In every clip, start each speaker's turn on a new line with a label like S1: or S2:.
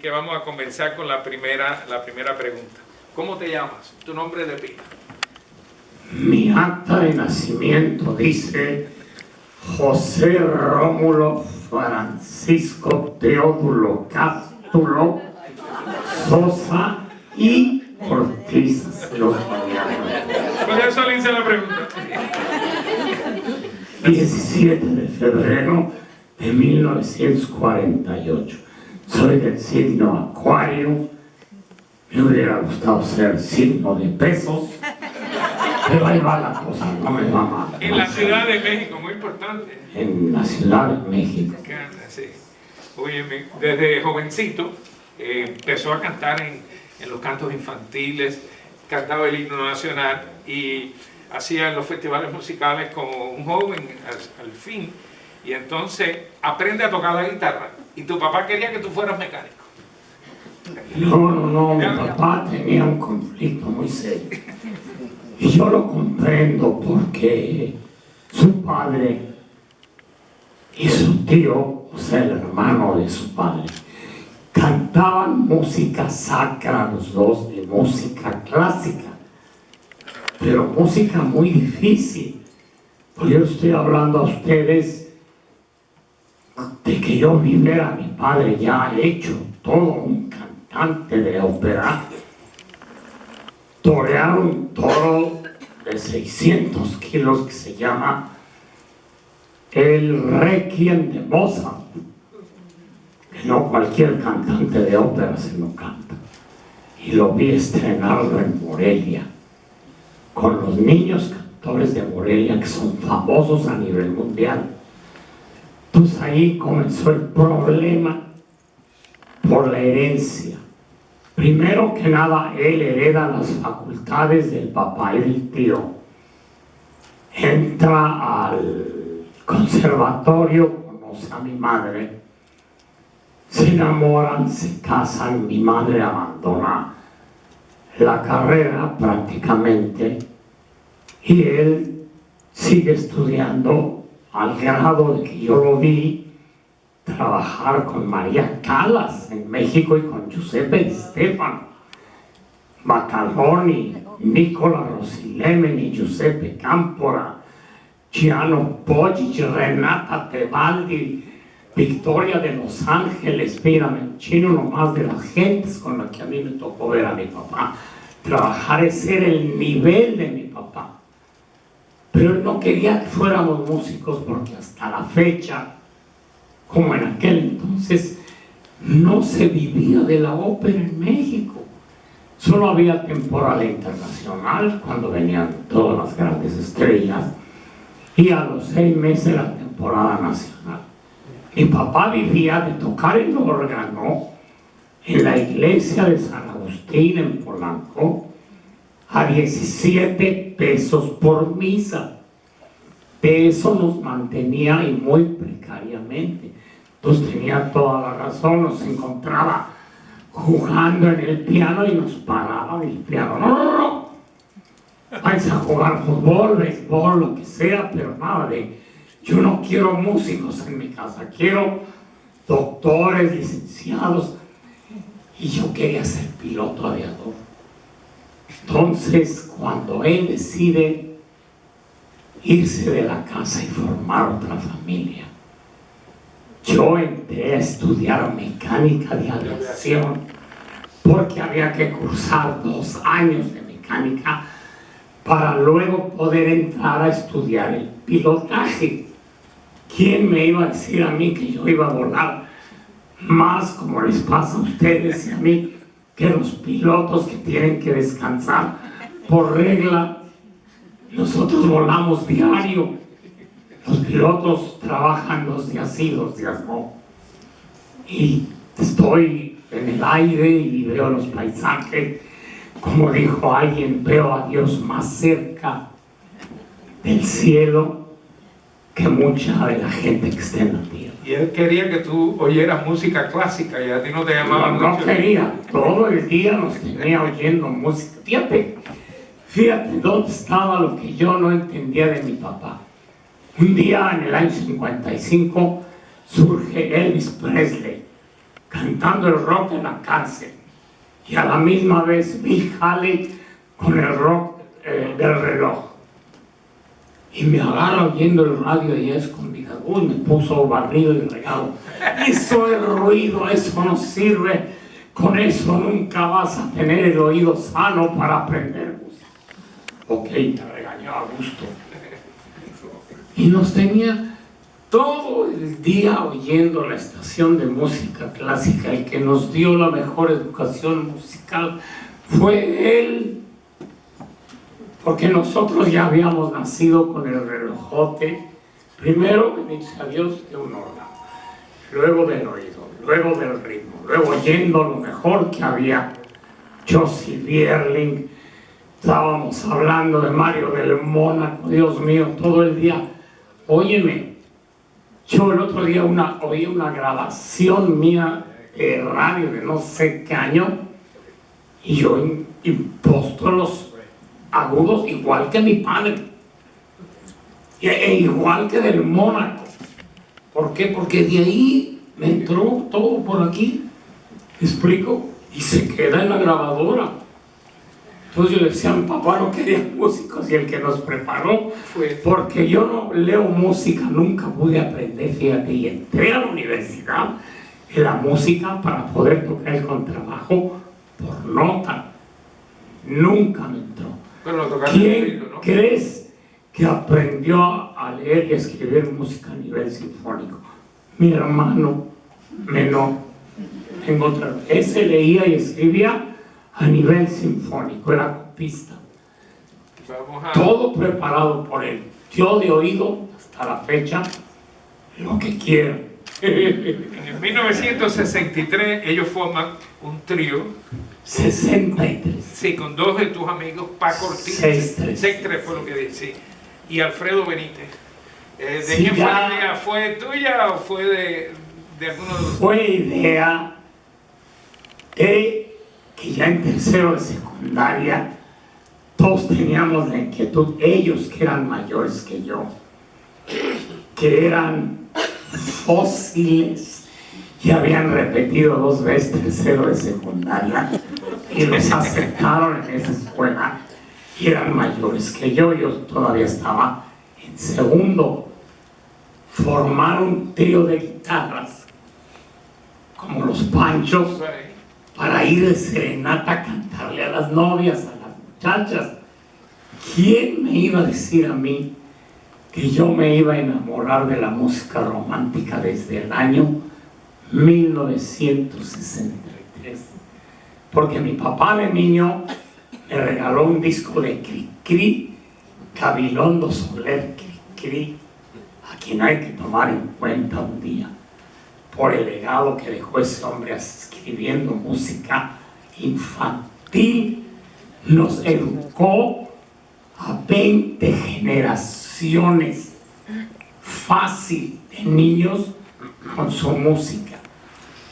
S1: Que vamos a comenzar con la primera pregunta. ¿Cómo te llamas? ¿Tu nombre de pila?
S2: Mi acta de nacimiento dice José Rómulo Francisco Teodulo Cástulo Sosa y Ortiz Lozano.
S1: Pues eso le hice la pregunta.
S2: 17 de febrero de 1948. Soy del signo Acuario. Me hubiera gustado ser signo de pesos, pero ahí va la cosa, no me va mal.
S1: En la Ciudad de México, muy importante.
S2: En la Ciudad de México.
S1: Sí. Oye, desde jovencito empezó a cantar en los cantos infantiles, cantaba el himno nacional y hacía los festivales musicales como un joven al fin. Y entonces aprende a tocar la guitarra. Y tu papá quería que tú fueras mecánico.
S2: No, mi papá tenía un conflicto muy serio. Y yo lo comprendo porque su padre y su tío, o sea, el hermano de su padre, cantaban música sacra los dos y música clásica. Pero música muy difícil. Pues yo estoy hablando a ustedes de que yo vi ver a mi padre ya hecho todo un cantante de ópera, torear un toro de 600 kilos que se llama el Requiem de Mozart, que no cualquier cantante de ópera se lo canta, y lo vi estrenarlo en Morelia, con los niños cantores de Morelia que son famosos a nivel mundial. Entonces ahí comenzó el problema por la herencia. Primero que nada, él hereda las facultades del papá y del tío. Entra al conservatorio, conoce a mi madre, se enamoran, se casan, mi madre abandona la carrera prácticamente y él sigue estudiando al grado de que yo lo vi trabajar con María Callas en México y con Giuseppe Di Stefano, Bacaloni, Nicola Rosilemeni, Giuseppe Cámpora, Giano Poggi, Renata Tebaldi, Victoria de Los Ángeles. Mírame, chino nomás de las gentes con las que a mí me tocó ver a mi papá trabajar, ese era el nivel de mi papá. Pero él no quería que fuéramos músicos porque hasta la fecha, como en aquel entonces, no se vivía de la ópera en México. Solo había temporada internacional cuando venían todas las grandes estrellas y a los 6 meses la temporada nacional. Mi papá vivía de tocar el órgano en la iglesia de San Agustín en Polanco a 17 pesos por misa. De eso nos mantenía y muy precariamente. Entonces tenía toda la razón, nos encontraba jugando en el piano y nos paraba el piano. No. Vais a jugar fútbol, béisbol, lo que sea, pero nada de yo no quiero músicos en mi casa, quiero doctores, licenciados. Y yo quería ser piloto aviador. Entonces, cuando él decide irse de la casa y formar otra familia, yo entré a estudiar mecánica de aviación porque había que cursar 2 años de mecánica para luego poder entrar a estudiar el pilotaje. ¿Quién me iba a decir a mí que yo iba a volar más, como les pasa a ustedes y a mí, que los pilotos que tienen que descansar por regla? Nosotros volamos diario. Los pilotos trabajan 2 días sí, 2 días no. Y estoy en el aire y veo los paisajes. Como dijo alguien, veo a Dios más cerca del cielo que mucha de la gente que está en la tierra.
S1: Y él quería que tú oyeras música clásica y a ti no te llamaba mucho.
S2: No quería, todo el día nos tenía oyendo música. Fíjate dónde estaba lo que yo no entendía de mi papá. Un día en el año 55 surge Elvis Presley cantando el rock en la cárcel. Y a la misma vez Bill Haley con el rock del reloj. Y me agarra oyendo el radio y es conmigo, uy, me puso barrido y regado. Eso es ruido, eso no sirve. Con eso nunca vas a tener el oído sano para aprender música. Ok, me regañó a gusto. Y nos tenía todo el día oyendo la estación de música clásica. El que nos dio la mejor educación musical fue él, porque nosotros ya habíamos nacido con el relojote, primero, bendito sea Dios, de un órgano, luego del oído, luego del ritmo, luego oyendo lo mejor que había, Josie Bierling, estábamos hablando de Mario del Mónaco, Dios mío, todo el día. Óyeme, yo el otro día oí una grabación mía de radio de no sé qué año, y yo imposto los agudos igual que mi padre, e igual que del Mónaco. ¿Por qué? Porque de ahí me entró todo por aquí, ¿me explico? Y se queda en la grabadora. Entonces yo le decía a mi papá, no quería músicos, y el que nos preparó fue, porque yo no leo música, nunca pude aprender, fíjate, y entré a la universidad en la música para poder tocar el contrabajo por nota. Nunca me entró. ¿Quién ¿no? crees que aprendió a leer y a escribir música a nivel sinfónico? Mi hermano menor. Tengo otra. Ese leía y escribía a nivel sinfónico, era copista. Todo preparado por él. Yo de oído, hasta la fecha, lo que quiero.
S1: En 1963 ellos forman un trío.
S2: 63.
S1: Sí, con dos de tus amigos, Paco Ortiz. 6-3 fue lo que dije, sí. Y Alfredo Benítez. ¿De sí, quién fue la idea? ¿Fue tuya o fue de alguno de los?
S2: Fue idea de que ya en tercero de secundaria todos teníamos la inquietud, ellos que eran mayores que yo, que eran fósiles, y habían repetido 2 veces tercero de secundaria y los aceptaron en esa escuela y eran mayores que yo todavía estaba en segundo. Formaron un trío de guitarras como los Panchos para ir de serenata a cantarle a las novias, a las muchachas. ¿Quién me iba a decir a mí que yo me iba a enamorar de la música romántica desde el año 1963? Porque mi papá de niño me regaló un disco de Cricri, Gabilondo Soler Cricri, a quien hay que tomar en cuenta un día por el legado que dejó ese hombre escribiendo música infantil. Nos educó a 20 generaciones fácil de niños con su música,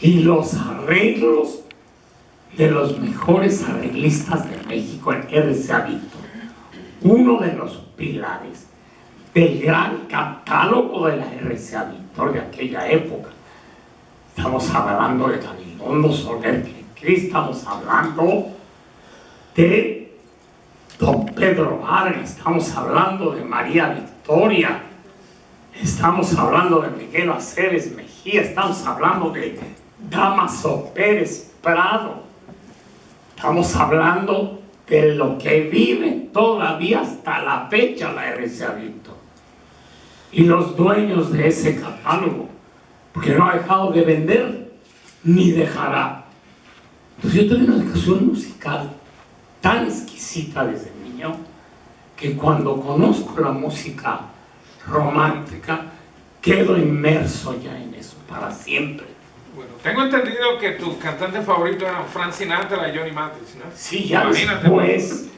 S2: y los arreglos de los mejores arreglistas de México en RCA Víctor, uno de los pilares del gran catálogo de la RCA Víctor de aquella época. Estamos hablando de Gabilondo Soler Cricri, estamos hablando de Don Pedro Vargas, estamos hablando de María Victoria, estamos hablando de Miguel Aceves Mejía, estamos hablando de Dámaso Pérez Prado, estamos hablando de lo que vive todavía hasta la fecha la RCA Víctor y los dueños de ese catálogo, porque no ha dejado de vender ni dejará. Entonces yo tuve una educación musical tan exquisita desde niño que cuando conozco la música romántica quedo inmerso ya en eso para siempre.
S1: Bueno, tengo entendido que tus cantantes favoritos eran Frank Sinatra y Johnny Mathis, ¿no?
S2: Sí, ya después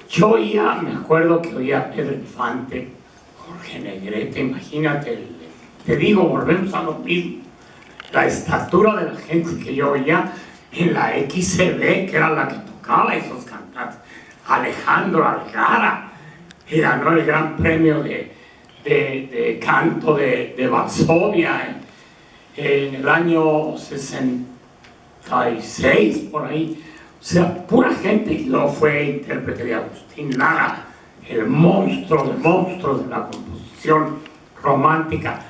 S2: yo ya me acuerdo que oía a Pedro Infante, Jorge Negrete, imagínate, te digo, volvemos a lo mismo, la estatura de la gente que yo oía en la XCD, que era la que tocaba esos cantantes, Alejandro Algara, que ganó el gran premio de canto de Varsovia en el año 60 86, por ahí. O sea, pura gente. Y luego fue intérprete de Agustín Lara, el monstruo de monstruos de la composición romántica.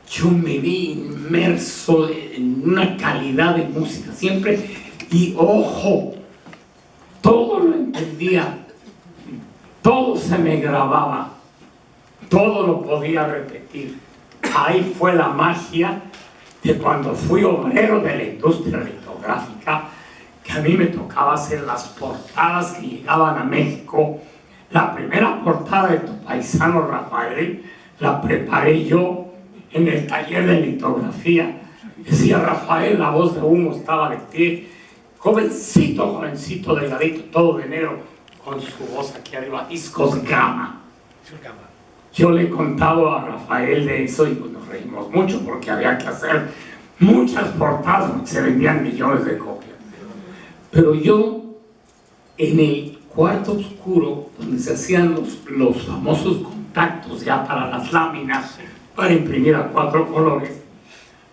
S2: Yo me vi inmerso en una calidad de música siempre, y ojo, todo lo entendía, todo se me grababa, todo lo podía repetir. Ahí fue la magia de cuando fui obrero de la industria litográfica, que a mí me tocaba hacer las portadas que llegaban a México. La primera portada de Tu Paisano Rafael la preparé yo en el taller de litografía. Decía Rafael, la voz de humo estaba de pie, jovencito, delgadito, todo de negro, con su voz aquí arriba, discos Gama. Yo le he contado a Rafael de eso y pues nos reímos mucho porque había que hacer muchas portadas porque se vendían millones de copias. Pero yo, en el cuarto oscuro, donde se hacían los famosos contactos ya para las láminas, para imprimir a 4 colores,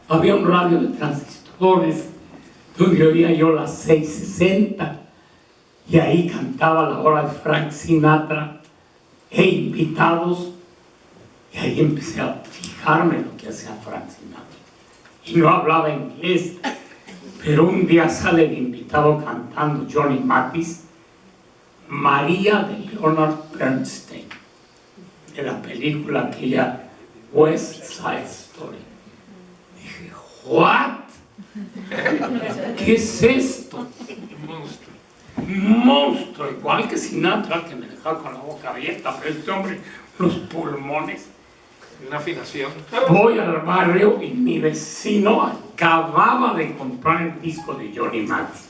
S2: había un radio de transistores donde oía yo las 660 y ahí cantaba la hora de Frank Sinatra e invitados, y ahí empecé a fijarme en lo que hacía Frank Sinatra. Y no hablaba inglés, pero un día sale el invitado cantando Johnny Mathis, María de Leonard Bernstein, de la película aquella West Side Story. Dije, ¿what? ¿Qué es esto? Un monstruo, igual que Sinatra, que me dejaba con la boca abierta, pero este hombre, los pulmones.
S1: Una afinación.
S2: Voy al barrio y mi vecino acababa de comprar el disco de Johnny Mathis.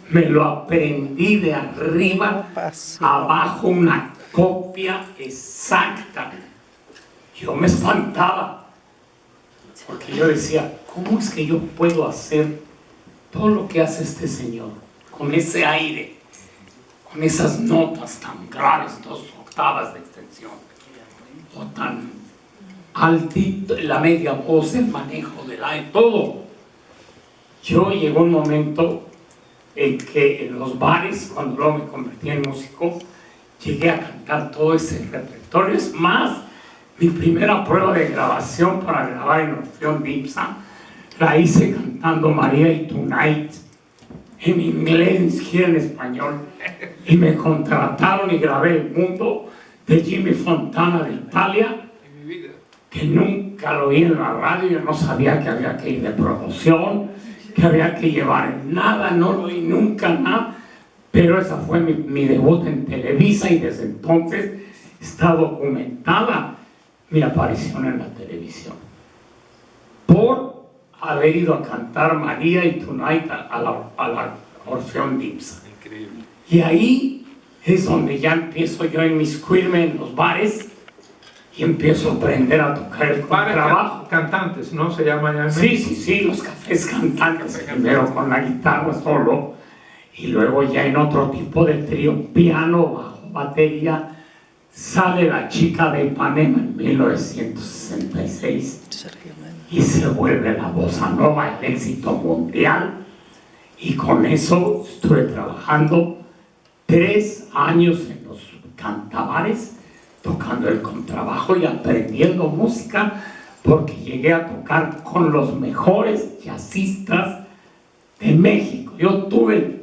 S2: Me lo aprendí de arriba abajo, una copia exacta. Yo me espantaba, porque yo decía, ¿cómo es que yo puedo hacer todo lo que hace este señor? Con ese aire, con esas notas tan graves, 2 octavas de extensión, o tan altito, la media voz, el manejo del aire, todo. Yo llegó un momento en que en los bares, cuando luego me convertí en músico, llegué a cantar todo ese repertorio. Es más, mi primera prueba de grabación para grabar en Orfeón Dipsa la hice cantando María y Tonight en inglés, ni siquiera en español, y me contrataron y grabé El Mundo de Jimmy Fontana de Italia, que nunca lo oí en la radio. Yo no sabía que había que ir de promoción, que había que llevar nada, no lo oí nunca, nada, pero esa fue mi debut en Televisa, y desde entonces está documentada mi aparición en la televisión por haber ido a cantar María y Tonight a la Orfeón Dipsa.
S1: Increíble.
S2: Y ahí es donde ya empiezo yo a inmiscuirme en los bares y empiezo a aprender a tocar el contrabajo.
S1: Cantantes, ¿no? Se llama ya.
S2: Sí, los cafés cantantes, primero con la guitarra solo, y luego ya en otro tipo de trío, piano, bajo, batería. Sale La Chica de Ipanema en 1966 y se vuelve la bossa nova el éxito mundial, y con eso estuve trabajando 3 años en los cantabares, tocando el contrabajo y aprendiendo música, porque llegué a tocar con los mejores jazzistas de México. Yo tuve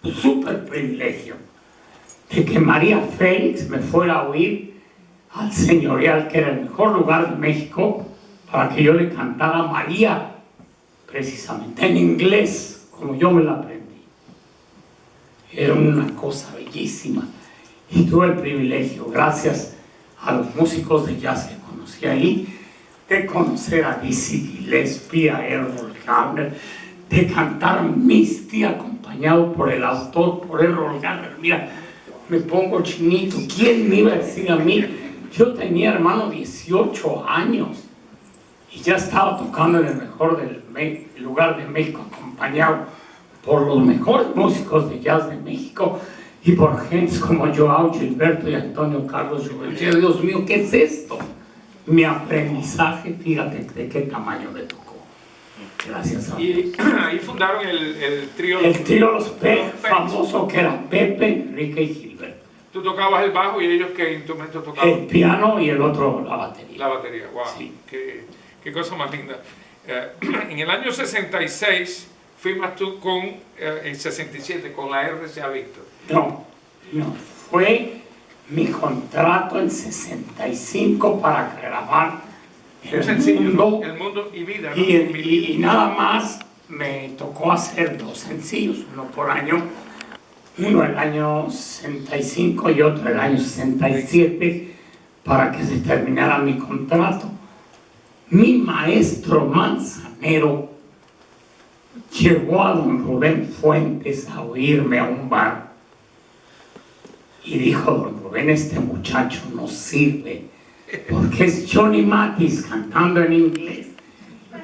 S2: el súper privilegio de que María Félix me fuera a oír al Señorial, que era el mejor lugar de México, para que yo le cantara a María, precisamente en inglés, como yo me la aprendí. Era una cosa bellísima, y tuve el privilegio, gracias a los músicos de jazz que conocí ahí, de conocer a Dizzy Gillespie, a Errol Garner, de cantar Misty acompañado por el autor, por Errol Garner. Mira, me pongo chinito. ¿Quién me iba a decir a mí? Yo tenía, hermano, 18 años y ya estaba tocando en el mejor lugar de México, acompañado por los mejores músicos de jazz de México y por gente como Joao Gilberto y Antonio Carlos. Yo decía, Dios mío, ¿qué es esto? Mi aprendizaje, fíjate de qué tamaño me tocó. Gracias a Dios.
S1: Y ahí fundaron el trío.
S2: El trío Los Peck,
S1: Los Peck.
S2: famoso, que era Pepe, Enrique y Gilberto.
S1: Tú tocabas el bajo y ellos qué instrumento tocaban.
S2: El piano y el otro la batería.
S1: La batería, wow.
S2: Sí.
S1: Qué cosa más linda. En el año 66 firmas tú con, en 67 con la RCA Víctor.
S2: No, fue mi contrato en 65 para grabar
S1: Un sencillo, El Mundo y Vida, ¿no?
S2: y nada más me tocó hacer 2 sencillos, uno por año, uno el año 65 y otro el año 67, para que se terminara mi contrato. Mi maestro Manzanero llevó a don Rubén Fuentes a oírme a un bar y dijo: don Rubén, este muchacho no sirve, porque es Johnny Mathis cantando en inglés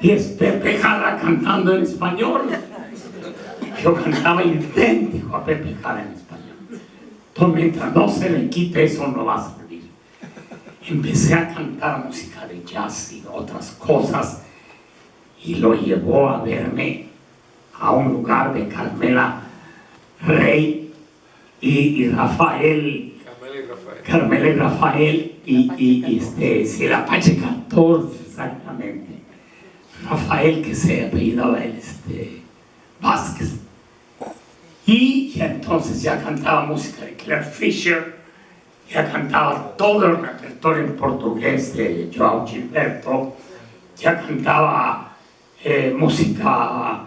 S2: y es Pepe Jara cantando en español. Yo cantaba idéntico a Pepe Jara en español. Entonces, mientras no se le quite eso, no va a servir. Empecé a cantar música de jazz y otras cosas, y lo llevó a verme a un lugar de Carmela Rey y Rafael. Carmela y Rafael y el Apache 14, exactamente. Rafael, que se apellidaba Vázquez. Y entonces ya cantaba música de Claire Fisher, ya cantaba todo el repertorio en portugués de João Gilberto, ya cantaba música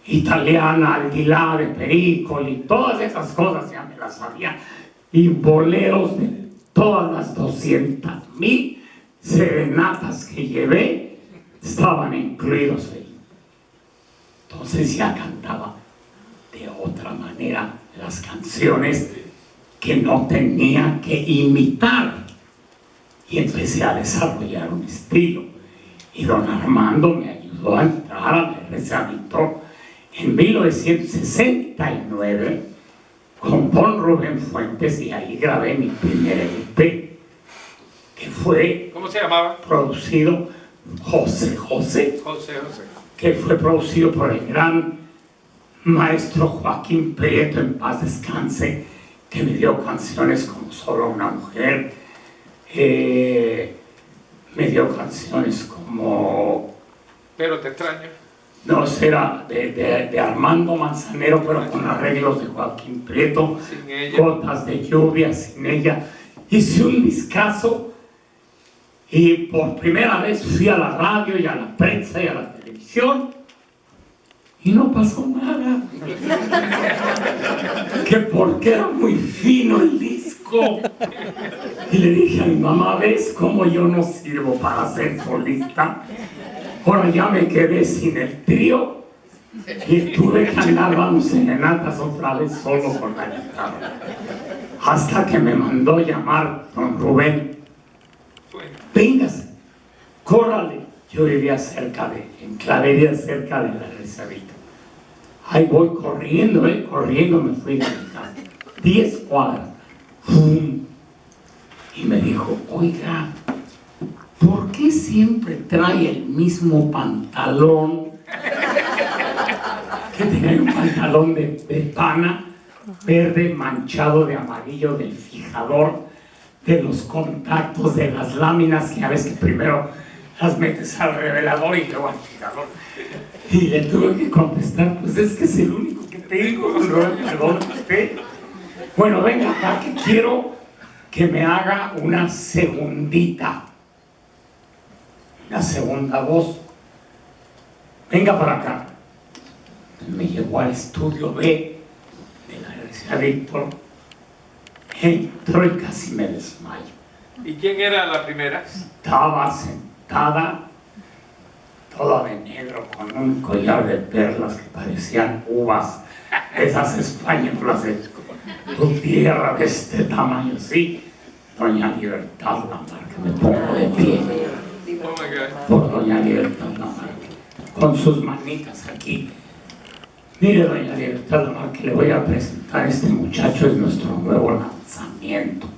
S2: italiana, Al di là de Pericoli, todas esas cosas ya me las sabía, y boleros de todas las 200,000 serenatas que llevé estaban incluidos ahí. Entonces ya cantaba de otra manera las canciones que no tenía que imitar, y empecé a desarrollar un estilo, y don Armando me ayudó a entrar a la RCA Víctor en 1969 con don Rubén Fuentes, y ahí grabé mi primer LP, que fue,
S1: ¿cómo se llamaba?
S2: Producido José, que fue producido por el gran maestro Joaquín Prieto, en paz descanse, que me dio canciones como Solo una mujer, me dio canciones como
S1: Pero te extraño.
S2: No, era de Armando Manzanero, pero con arreglos de Joaquín Prieto, Gotas de lluvia, Sin ella. Hice un discazo, y por primera vez fui a la radio y a la prensa y a la televisión, y no pasó nada. Que porque era muy fino el disco. Y le dije a mi mamá: ¿ves cómo yo no sirvo para ser solista? Ahora ya me quedé sin el trío y tuve que andar dando serenatas otra vez solo con la guitarra. Hasta que me mandó llamar don Rubén: véngase, córrale. Yo vivía en Clavería, cerca de la RCA Víctor. Ahí voy corriendo, me fui de mi casa, 10 cuadras. Y me dijo: oiga, ¿por qué siempre trae el mismo pantalón? Que tenía un pantalón de pana verde manchado de amarillo del fijador, de los contactos de las láminas, que a veces que primero las metes al revelador y luego al fijador. Y le tuve que contestar: pues es que es el único que tengo, perdón usted. Bueno, venga acá, que quiero que me haga una segunda voz. Venga para acá. Me llevó al estudio B de la RCA Víctor. Entró y casi me desmayo.
S1: ¿Y quién era la primera?
S2: Estaba sentada, toda de negro, con un collar de perlas que parecían uvas, esas españolas de tu tierra, de este tamaño, sí. Doña Libertad Lamarque, me pongo de pie.
S1: Oh my God.
S2: Por doña Libertad Lamarque, con sus manitas aquí. Mire, doña Libertad Lamarque, le voy a presentar: este muchacho es nuestro nuevo lanzamiento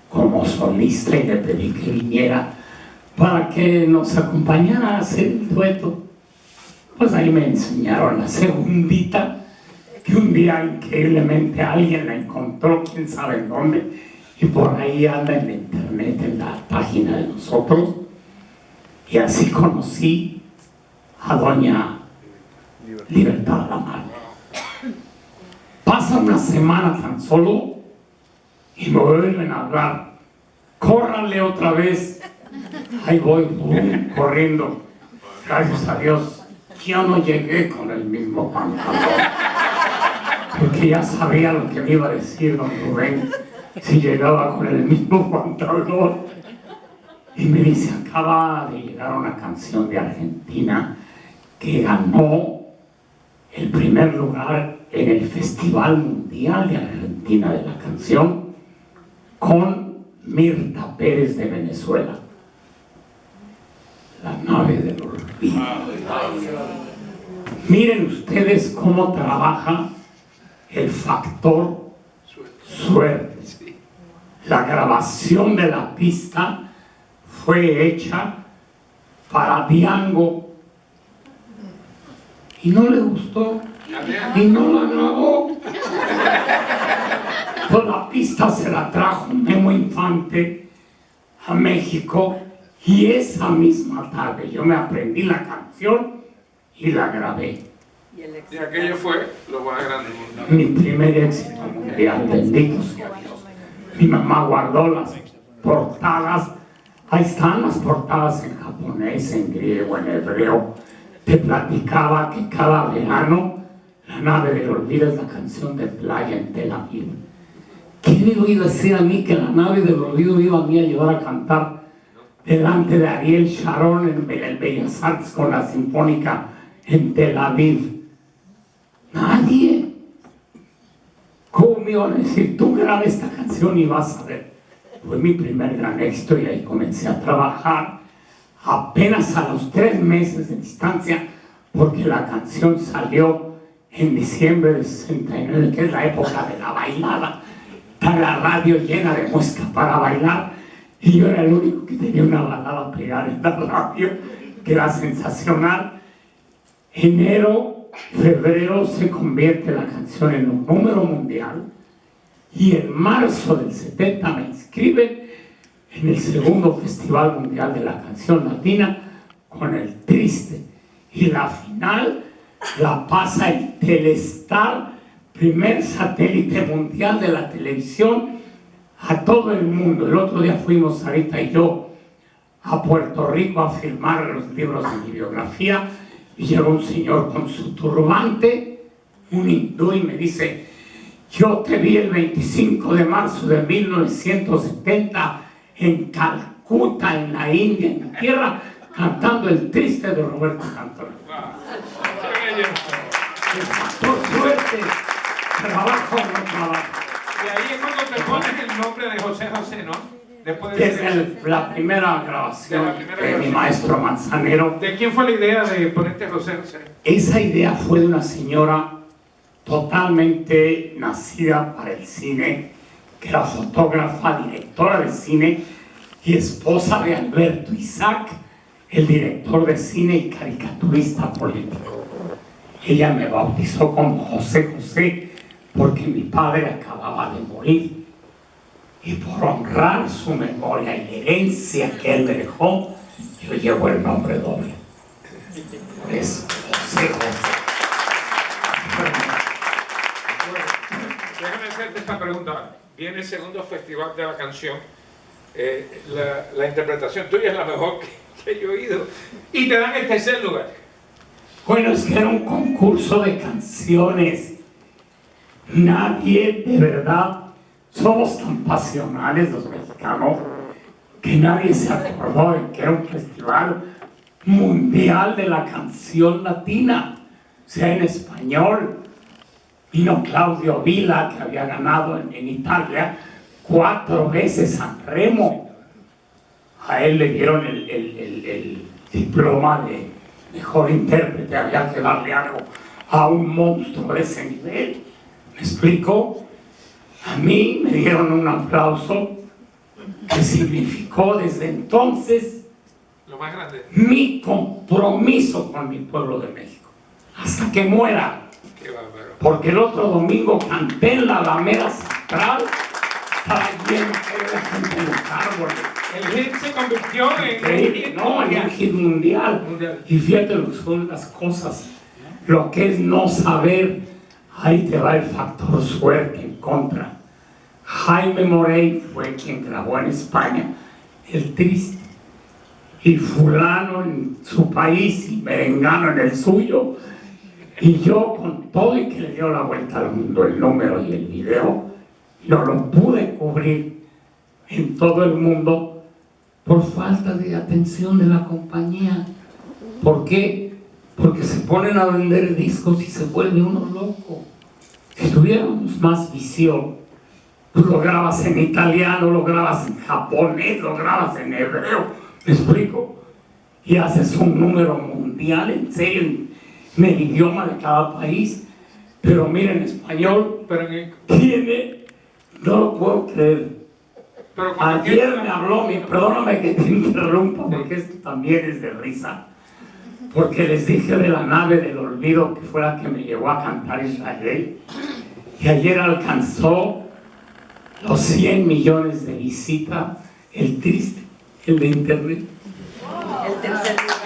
S2: como solista, y le pedí que viniera para que nos acompañara a hacer el dueto. Pues ahí me enseñaron la segundita, que un día increíblemente alguien la encontró, quién sabe en dónde, y por ahí anda en la internet, en la página de nosotros, y así conocí a doña Libertad Lamarque. Pasa una semana tan solo y me vuelven a hablar, córranle otra vez. Ahí voy, corriendo, gracias a Dios, yo no llegué con el mismo pantalón, porque ya sabía lo que me iba a decir don Rubén si llegaba con el mismo pantalón. Y me dice, acaba de llegar una canción de Argentina que ganó el primer lugar en el Festival Mundial de Argentina de la Canción con Mirta Pérez de Venezuela. La nave del olvido. Miren ustedes cómo trabaja el factor suerte. La grabación de la pista fue hecha para Diango y no le gustó y no la grabó. Pues la pista se la trajo Memo Infante a México y esa misma tarde yo me aprendí la canción y la grabé.
S1: Y aquello fue lo más grande.
S2: Mi primer éxito mundial, bendito sea Dios. Mi mamá guardó las portadas, ahí están las portadas en japonés, en griego, en hebreo. Te platicaba que cada verano La nave del olvido es la canción de playa en Tel Aviv. ¿Quién me iba a decir a mí que La nave del olvido iba a mí a llevar a cantar delante de Ariel Sharon en el Bellas Artes con la Sinfónica en Tel Aviv? Nadie. ¿Cómo me iban a decir, tú graba esta canción y vas a ver? Fue mi primer gran éxito y ahí comencé a trabajar apenas a los 3 meses de distancia, porque la canción salió en diciembre del 69, que es la época de la bailada. Está la radio llena de música para bailar y yo era el único que tenía una balada pegada en la radio, que era sensacional. Enero, febrero se convierte la canción en un número mundial y en marzo del 70 me inscriben en el segundo Festival Mundial de la Canción Latina con El Triste, y la final la pasa el Telestar, primer satélite mundial de la televisión, a todo el mundo. El otro día fuimos Sarita y yo a Puerto Rico a filmar los libros de mi biografía y llegó un señor con su turbante, un hindú, y me dice: yo te vi el 25 de marzo de 1970 en Calcuta, en la India, en mi tierra, cantando El Triste de Roberto Cantor. Por suerte, trabajo o no trabajo.
S1: Y ahí es cuando te pones el nombre de José José, ¿no? Después
S2: Desde la primera grabación de mi maestro Manzanero.
S1: ¿De quién fue la idea de ponerte José José?
S2: Esa idea fue de una señora totalmente nacida para el cine, que era fotógrafa, directora de cine y esposa de Alberto Isaac, el director de cine y caricaturista político. Ella me bautizó como José José porque mi padre acababa de morir, y por honrar su memoria y la herencia que él me dejó, yo llevo el nombre doble. Por eso, José José.
S1: Déjame hacerte esta pregunta. Viene el segundo Festival de la Canción. La interpretación tuya es la mejor que yo he oído. Y te dan el tercer lugar.
S2: Bueno, es que era un concurso de canciones. Nadie, de verdad, somos tan pasionales los mexicanos que nadie se acordó de que era un festival mundial de la canción latina, o sea, en español. Vino Claudio Vila, que había ganado en Italia 4 veces San Remo. A él le dieron el diploma de mejor intérprete. Había que darle algo a un monstruo de ese nivel. ¿Me explico? A mí me dieron un aplauso que significó desde entonces
S1: lo más grande,
S2: mi compromiso con mi pueblo de México. hasta que muera.
S1: Qué bárbaro.
S2: Porque el otro domingo canté en la Alameda Central, estaba lleno de la gente en los árboles.
S1: El hit se convirtió en
S2: Increíble, no, en un hit mundial. Y fíjate lo que son las cosas, lo que es no saber, ahí te va el factor suerte en contra. Jaime Morey fue quien grabó en España El Triste, y fulano en su país y merengano en el suyo, y yo con todo y que le dio la vuelta al mundo el número y el video, no lo pude cubrir en todo el mundo por falta de atención de la compañía. ¿Por qué? Porque se ponen a vender discos y se vuelve uno loco. Si tuviéramos más visión, pues lo grabas en italiano, lo grabas en japonés, lo grabas en hebreo, ¿me explico? Y haces un número mundial, en serio, en el idioma de cada país. Pero mira, en español tiene, no lo puedo creer. Ayer me habló, perdóname que te interrumpa, porque esto también es de risa, porque les dije de la nave del olvido, que fue la que me llevó a cantar Israel, y ayer alcanzó los 100 millones de visitas, El Triste, el de internet.
S3: El tercer lugar.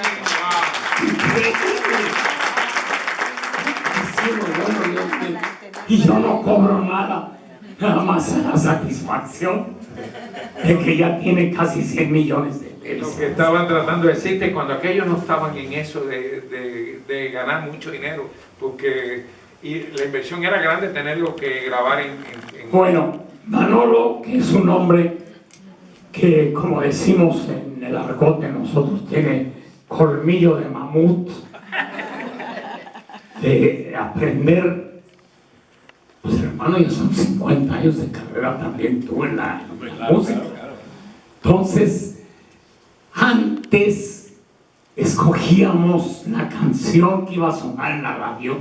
S2: Y yo no cobro nada, nada más la satisfacción de que ya tiene casi 100 millones de pesos.
S1: Lo que estaban tratando de decirte cuando aquellos no estaban en eso de ganar mucho dinero, porque y la inversión era grande tenerlo que grabar en...
S2: Bueno, Manolo, que es un hombre que, como decimos en el argot de nosotros, tiene colmillo de mamut, de aprender, pues hermano, ya son 50 años de carrera también tú en la música. Entonces, antes escogíamos la canción que iba a sonar en la radio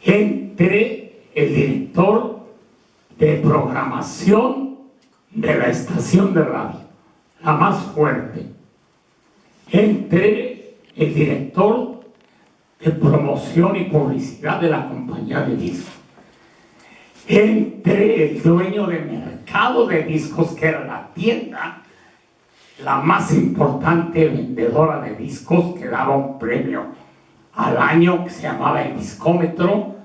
S2: entre el director de programación de la estación de radio, la más fuerte, entre el director de promoción y publicidad de la compañía de discos, entre el dueño de mercado de discos, que era la tienda, la más importante vendedora de discos, que daba un premio al año que se llamaba el discómetro,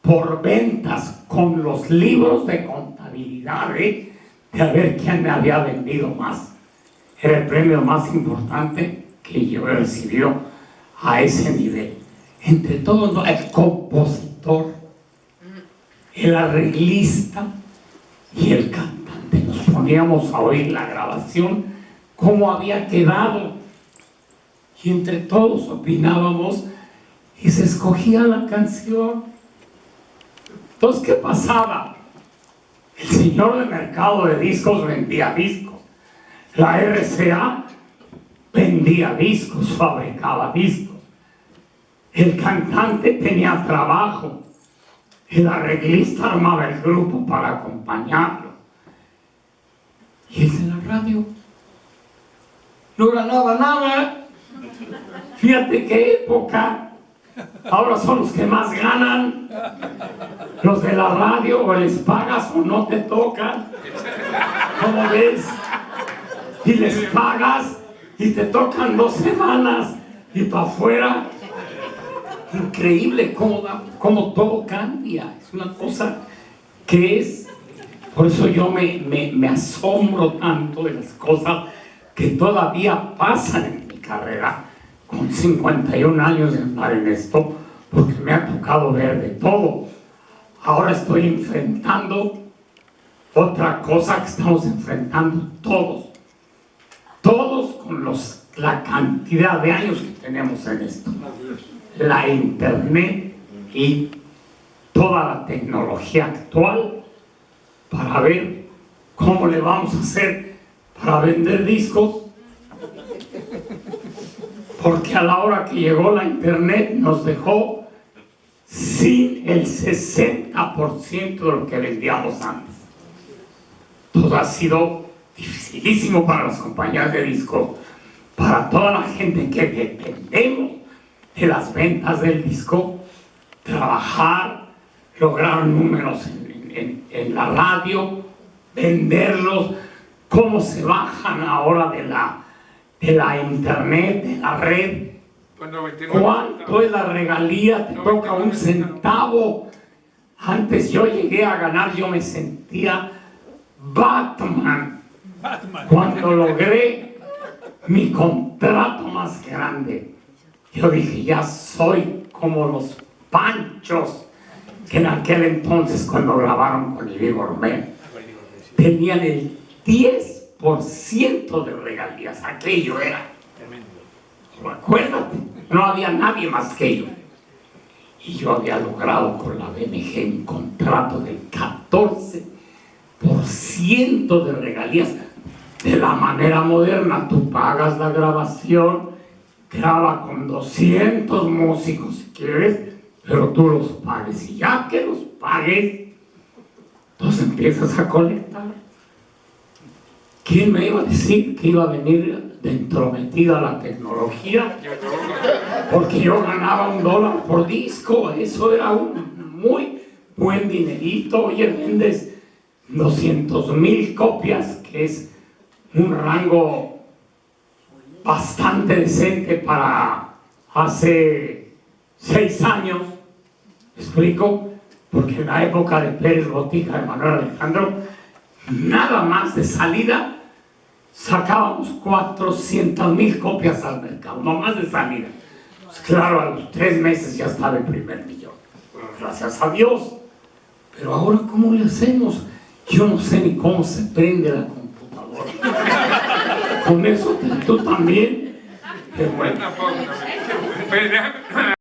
S2: por ventas con los libros de contabilidad, de a ver quién había vendido más. Era el premio más importante que yo he recibido a ese nivel. Entre todos, el compositor, el arreglista y el cantante, nos poníamos a oír la grabación, cómo había quedado, y entre todos opinábamos y se escogía la canción. Entonces, ¿qué pasaba? El señor de mercado de discos vendía discos, la RCA vendía discos, fabricaba discos, el cantante tenía trabajo, el arreglista armaba el grupo para acompañarlo, y el de la radio no ganaba nada. Fíjate qué época. Ahora son los que más ganan, los de la radio, o les pagas o no te tocan, ¿cómo ves? Y les pagas y te tocan 2 semanas y para afuera. Increíble cómo todo cambia, es una cosa que es, por eso yo me asombro tanto de las cosas que todavía pasan en mi carrera, con 51 años de estar en esto, porque me ha tocado ver de todo. Ahora estoy enfrentando otra cosa que estamos enfrentando todos con la cantidad de años que tenemos en esto. La internet y toda la tecnología actual, para ver cómo le vamos a hacer para vender discos. Porque a la hora que llegó la internet nos dejó sin el 60% de lo que vendíamos antes. Todo ha sido dificilísimo para las compañías de discos, para toda la gente que dependemos de las ventas del disco, trabajar, lograr números en la radio, venderlos, cómo se bajan ahora de la internet, de la red. ¿Cuánto es la regalía? Te toca un centavo. Antes yo llegué a ganar, yo me sentía Batman. Cuando logré mi contrato más grande, yo dije, ya soy como los Panchos, que en aquel entonces cuando grabaron con Eddie Gourmet, tenían el 10% de regalías. Aquello era tremendo. Acuérdate, no había nadie más que ellos. Y yo había logrado con la BMG un contrato del 14% de regalías. De la manera moderna, tú pagas la grabación, graba con 200 músicos si quieres, pero tú los pagues. Y ya que los pagues, entonces empiezas a conectar. ¿Quién me iba a decir que iba a venir de entrometida la tecnología? Porque yo ganaba $1 por disco, eso era un muy buen dinerito. Oye, vendes 200,000 copias, que es un rango bastante decente para hace 6 años. ¿Me explico? Porque en la época de Pérez Botica, de Manuel Alejandro, nada más de salida sacábamos 400,000 copias al mercado, no más de salida. Pues claro, a los 3 meses ya estaba el primer millón. Gracias a Dios. Pero ahora, ¿cómo le hacemos? Yo no sé ni cómo se prende la computadora. Con eso tú también. Qué bueno.